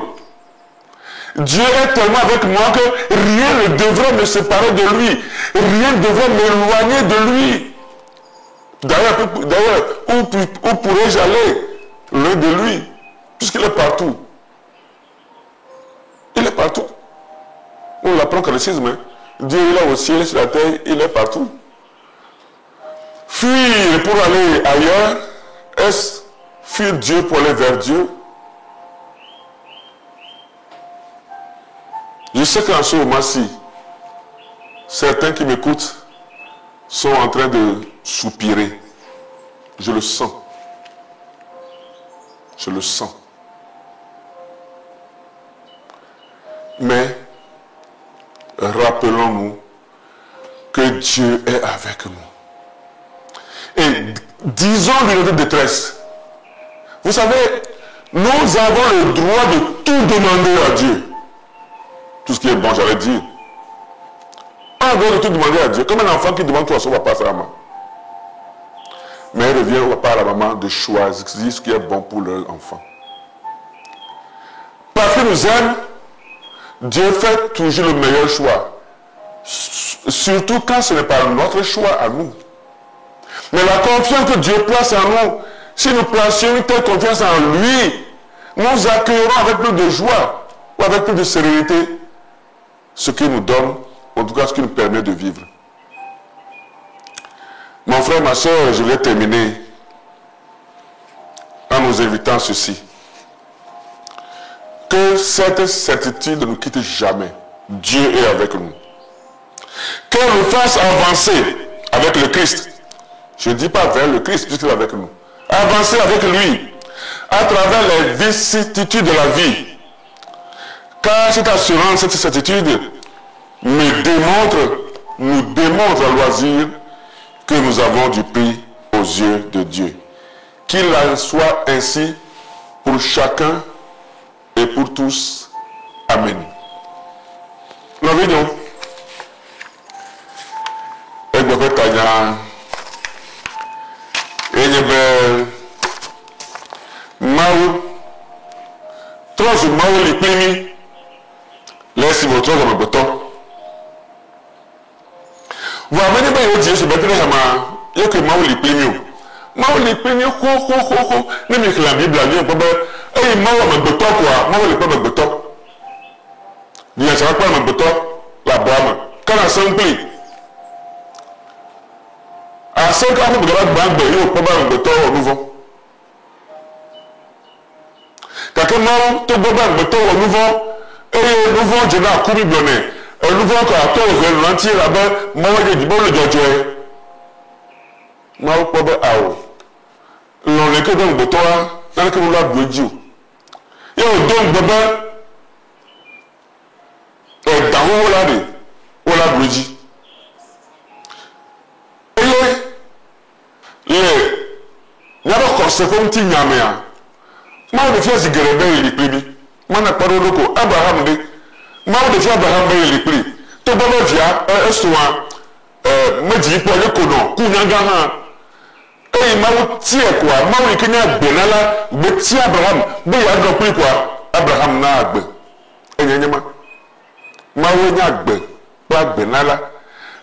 Speaker 3: Dieu est tellement avec moi que rien ne devrait me séparer de lui. Rien ne devrait m'éloigner de lui. D'ailleurs, où pourrais-je aller loin de lui? Puisqu'il est partout. Il est partout. On l'apprend au catéchisme. Hein? Dieu il est au ciel, sur la terre, il est partout. Fuir pour aller ailleurs, est-ce fuir Dieu pour aller vers Dieu? Je sais qu'en ce moment-ci, certains qui m'écoutent sont en train de soupirer. Je le sens. Je le sens. Mais rappelons-nous que Dieu est avec nous. Et disons-lui notre détresse. Vous savez, nous avons le droit de tout demander à Dieu. Tout ce qui est bon, j'allais dire. On a le droit de tout demander à Dieu. Comme un enfant qui demande tout à son papa, à sa maman. Mais il revient au papa, à la maman de choisir ce qui est bon pour leur enfant. Parce qu'il nous aime, Dieu fait toujours le meilleur choix. Surtout quand ce n'est pas notre choix à nous. Mais la confiance que Dieu place en nous, si nous placions une telle confiance en lui, nous accueillerons avec plus de joie ou avec plus de sérénité ce qu'il nous donne, en tout cas ce qui nous permet de vivre. Mon frère, ma soeur, je vais terminer en nous invitant ceci. Que cette certitude ne nous quitte jamais. Dieu est avec nous. Qu'elle nous fasse avancer avec le Christ. Je ne dis pas vers le Christ, puisqu'il est avec nous. Avancer avec lui à travers les vicissitudes de la vie. Car cette assurance, cette certitude nous démontre à loisir que nous avons du prix aux yeux de Dieu. Qu'il en soit ainsi pour chacun et pour tous. Amen. Nous venons. Mau trozu mau liplimi lesi mo trozu mo boto wa mani ba yo Jesu betre hama yeke mau liplimi ho ne mi kla Bible ni ko ba e mau mo boto kwa mau lipa mo boto ni ya sa kwa mo boto la boama kana simply a se ka ko ba gba yo ko ba mo boto o nouveau kake mawu to gbogbo agbeto wo nouveau eye nouveau je na ku Bible ne e nouveau ko ato o ranti rabe mawu je dibo le jojo e mawu po be awo lo le ke do gbeto wa na ke mu la gbeji o ye o do gbogbo e dawo la de o la gbeji eye le nyaro consequence nyame a Mau de fiasi gerebe ilikli mana paro loko Abraham de mau de fi Abraham be ilikli to bo be fia esuwa meji po le kono ku nyanga ha mau tie kwa mau ikenya gbenala be ti Abraham be ya do pe kwa Abraham na agbe enyanyema mau nya agbe pa gbenala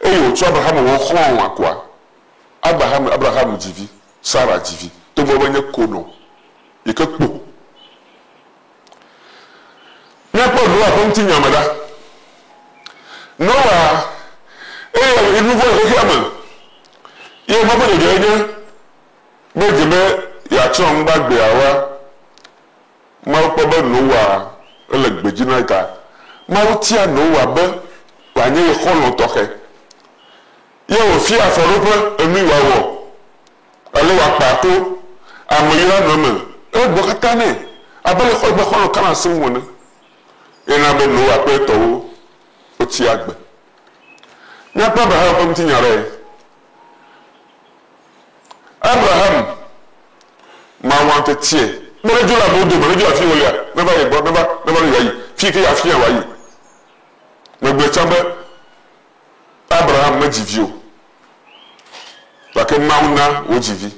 Speaker 3: o tu Abraham wo khon akwa Abraham jivi Sarah jivi to bo be nye kono ikekpo n'ekpo do akonti nyamada Noah nouveau réclame ye babo de jeje bejebe ya chon gbagbe awa ma ko be Noah ele gbeji na ita ma ti Noah be wa nye kholo toke ye o fi aforopo emi wa wo ale wa pato amoyira no me e gbokata ne abale ko gbe kholo kana se wona ina be Noah pe to o ti agbe nya pa Abraham kom ti nyare Abraham ma wante tie me le jola mo do me le jola fi wolia me ba ye bo me ba le yayi fi ke ya fi ya wayi me gbe chambe Abraham me divio la ke mauna o divi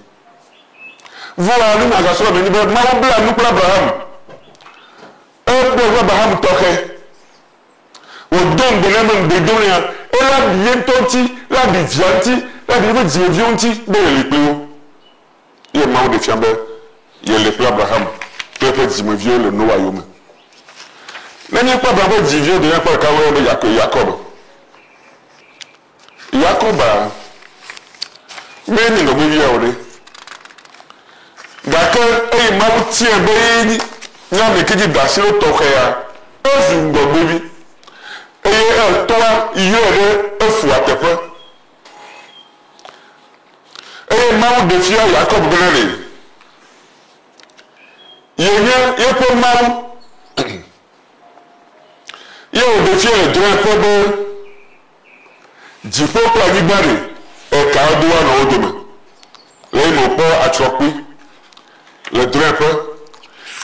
Speaker 3: voilà nous na so me ni be ma wo bla nu pour Abraham Abraham toke o don de na me de donia e la bien tonti la bivianti la bi divionti be le peo ye ma wo de fiambe ye le peo Abraham pepe dimevio le Noah yome na ni pa Abraham divio de na pa ka wo de Jacob meni no bi ya ore gake e ma wo tie be ni nya me keji dasiro toke ya ozu ngogbe bi e toa iye efu atepe e ma wo de fia Jacob benale ye po ma ye o de fia le droit po be jipo kwa gbare e ka duwa na odome le mo po atropi le droit po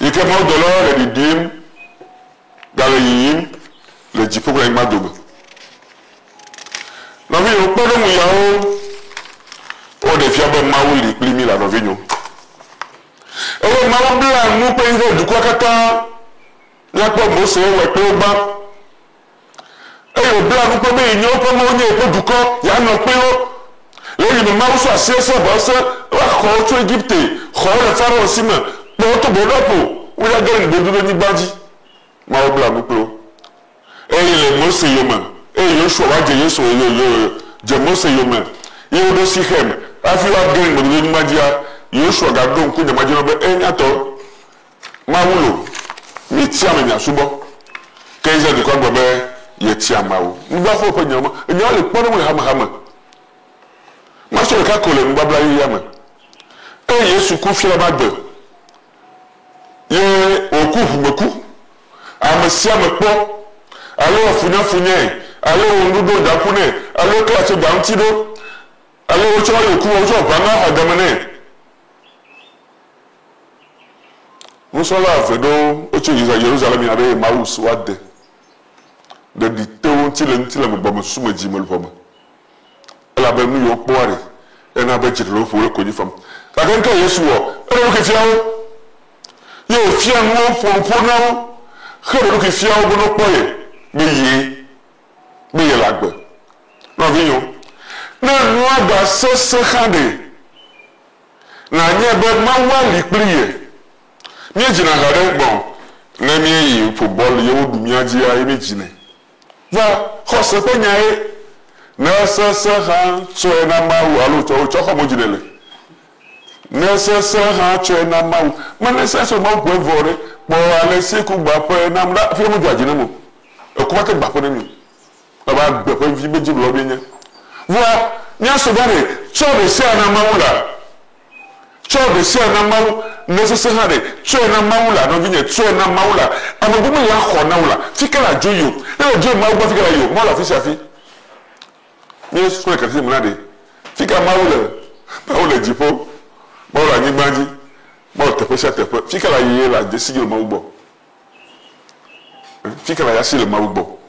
Speaker 3: ike mo de lo le didim dale yin le jipo kwa madome no vi o po do mu yawo o de fia be mawuli plimi la no vinyo e ma wo bla mu pe ile du kwa kata la po mo se we pe o ba e o bla mu pe me yin o po mo ni e po du ko ya no pe o le ni ma wo so asese bo se wa ko to Egypte ko le faro si me po to bo do po wo ya gere bo du ni baji ma wo bla mu pe o e le mo se yoma e yo so wa je yeso yo je mo se yoma ye do si hem afi wa gere bo du ni baji ya Yoshua ga don ku nyama jino be enyato mawulo mi tia me nya subo kaiza de kwa be ye tia mawu ngba fo ko nyama nya le pono mo hama ma so ka ko le ngba bla yi yama e Yesu ku fi la bagbe ye oku humeku amasia me po alo funya alo ndudo da kune alo ka se dantido alo o cho le ku o cho bana agamane Musola vedo ocho Jerusalem ya be maus wade de ditewo ntile mo bom suma jimel pom ala be mu yo poare ena be jitlo fo ko jifam ka kan ka Yesu wo ero ke fiawo yo fia no fo na khero ke fiawo bo no poye be ye lagbe no vinyo na no ada sese khade na nye be mawali priye mi jina hare bon na mi yi football ye wo dumia ji ya mi jine va khose pe nyae na sese ha so na mawu alo cho ko mo jinele na sese ha cho na mawu man sese mo gbo vore po ale se ku gba pe na mda fi mo jajine mo e ku ba te gba pe ni ba gbe pe fi meji lo bi nya va nya so bare cho be se na mawu la cho be se na mawu necessary so na maula no vinye so na maula amagumu ya khona ula fikira joyo na joyo maula fikira yo maula fishafi ni so ka fi munade fikira maula jipo maula ni gbanji maula tepe sha tepe fikira ye la de sigiro maugbo fikira ya sile maugbo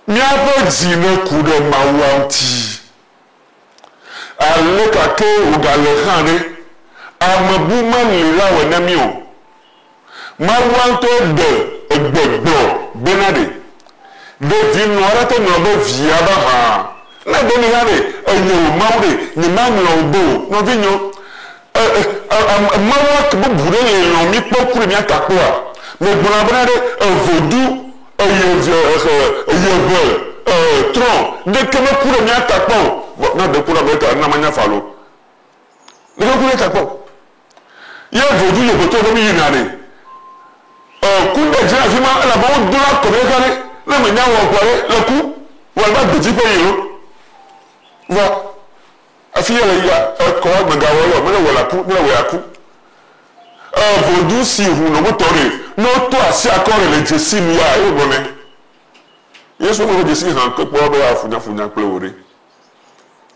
Speaker 3: mi abo jina kudo mawanti aleka ke ugale khane amabu man lira wa namio marwanto de egbegbo benade de vino arate no be viaba ha na de ni hare enyo mawde ni mamlo do no vinyo marwat bu bure le no mi pokuru mi atapo a me gbona benade vodu tron de keme kuru mi atapo na de kuru beta na manya falo de kuru atapo ye vodu ye boto ko mi yinare kunde jina fima la ba dura ko be kare na me nyawo kware la ku wa ba de jipo yiro va afiya ya ko wa gba wo yo me wala ku me wa ku vodu si hu no motore no to asi akore le jesi mi ya e bone yesu mo jesi han ko po do afunya ple ore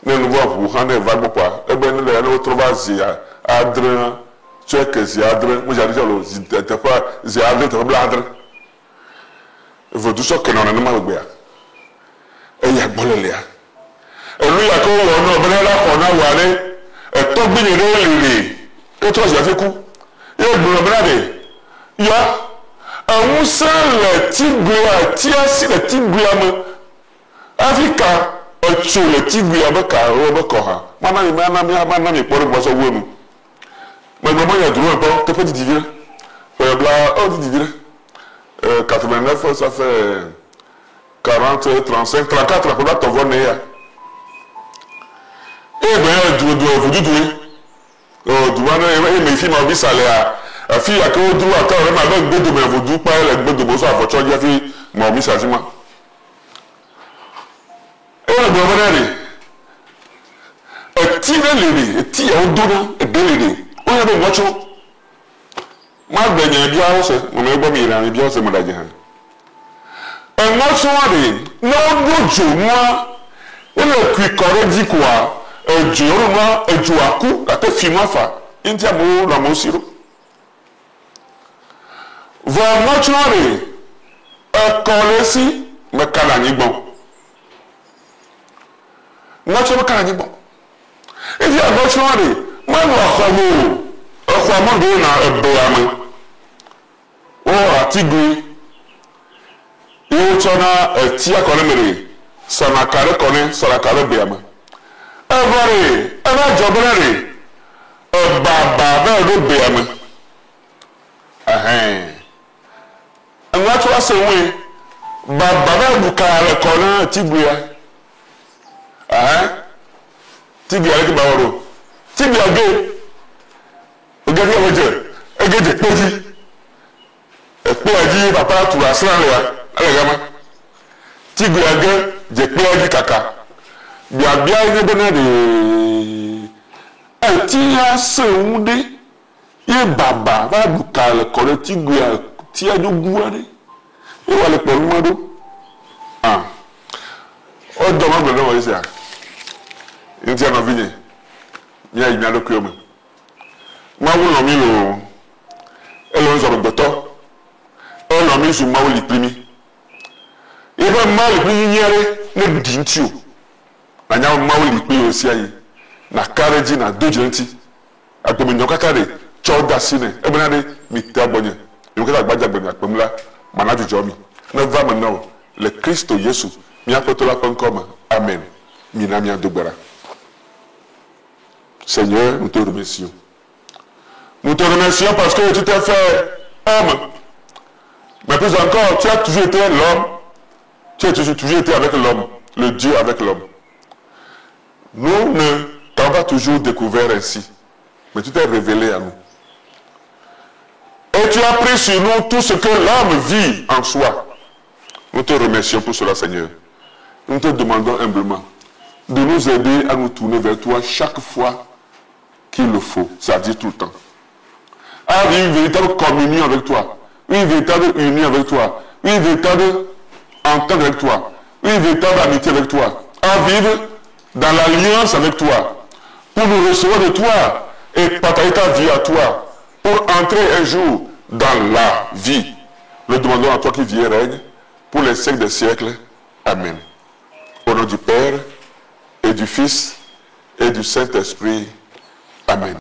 Speaker 3: ne no wa hu han e va gbo pa egbe ni le no to ba zi ya adre, tu es que c'est adre, moi j'ai dit, t'es pas, c'est adre, t'es pas adre. Vous tout ça que non, non, non, et il y a bon le lien. Et lui, il y a qu'on a ben là qu'on a ouaré, et tout bien il est, et toi j'ai fait coup. Il y a bon ben il y a un seul tigre, tiens si le tigre Africa, tu le tigre car Robert Cora. Maman, il pourrait voir ça où nous. Mais maman, il y a droit, tu peux dire, oh, dire. 89, ça fait 40, 35, 34, la première ton voix n'est pas. Eh bien, vous dites oui. Mais si ma vie, ça allait à fille à que vous dites, attends, on a un peu de vous dites pas, elle est de besoin à votre choix, il ma vie, ça dit moi. Et on va dire, et tirer les et tirer au dos, et déléguer. On a des voitures. Moi, je vais bien, on est bon, il a bien, c'est mon agent. Et moi, je suis non, moi, il est qui correct dit quoi? Dieu, moi, et Dieu à coup, la tête filma fa, il dit à moi, la monsiro. Voilà, moi, tu vois, collé si, mais calani bon. Moi, tu vois, calani bon. Il dit à moi, tu vois, moi, je suis oh, atigui. Et tu as tia connaît, ça n'a qu'à reconnaître, ça n'a qu'à le bien. Et voilà, elle a jobé, baba, le bien. Et moi, tu vois, c'est oui. Baba, vous qu'à reconnaître, tigui. Tigui avec Bawaro. Tigui a gay. Regardez avec Dieu. Regardez, petit. Et puis elle dit, papa, tu vas se rendre. Allez, gamin. Tigre à gueule, j'ai pris du caca. Bien, bien, il y a des. Un tia se houdé. Il y a baba, va boucar le collet, tigre à tia du gouane. Il va le prendre d'eau. Ah. Oh, demande de l'eau, ici. Il tient à venir. Il y a une autre que moi. Moi, vous l'avez mis le. Elle a un docteur. On a mis sur ma ou l'ipprimi. Et bien, ma ou l'ipprimi, il y a un dintio. Il y a un ma ou l'ipprimi aussi. Na carré na deux gentils. A comme une occasion, tu d'assine. Et bien, il y a bonne. Il y a un bonne. Comme là, manage du jomi. Ne va maintenant. Le Christ Jésus. Mi a porté la comme Amen. Mina mi a dobera. Seigneur, nous te remercions. Nous te remercions parce que tu t'es fait homme. Mais plus encore, tu as toujours été l'homme. Tu as toujours été avec l'homme. Le Dieu avec l'homme. Nous ne t'avons pas toujours découvert ainsi. Mais tu t'es révélé à nous. Et tu as pris sur nous tout ce que l'homme vit en soi. Nous te remercions pour cela, Seigneur. Nous te demandons humblement de nous aider à nous tourner vers toi chaque fois qu'il le faut. C'est-à-dire tout le temps. À vivre une véritable communion avec toi. Une véritable union avec toi, une véritable entente avec toi, une véritable amitié avec toi, à vivre dans l'alliance avec toi, pour nous recevoir de toi et partager ta vie à toi, pour entrer un jour dans la vie. Le demandons à toi qui vis et règne pour les siècles des siècles. Amen. Au nom du Père et du Fils et du Saint-Esprit. Amen.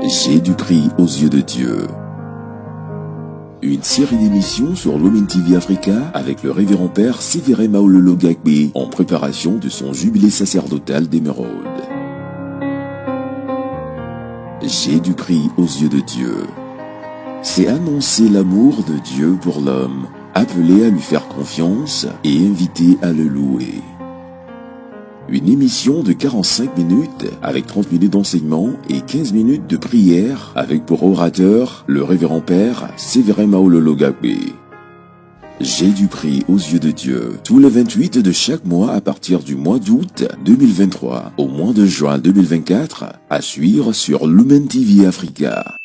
Speaker 1: Jésus-Christ aux yeux de Dieu. Une série d'émissions sur Lumen TV Africa avec le révérend père Sévérin Maololo Gagbe en préparation de son jubilé sacerdotal d'émeraude. Jésus-Christ aux yeux de Dieu. C'est annoncer l'amour de Dieu pour l'homme, appeler à lui faire confiance et inviter à le louer. Une émission de 45 minutes avec 30 minutes d'enseignement et 15 minutes de prière avec pour orateur le révérend père Sévérin Maololo Gagbe. Jésus-Christ aux yeux de Dieu, tous les 28 de chaque mois à partir du mois d'août 2023 au mois de juin 2024, à suivre sur Lumen TV Africa.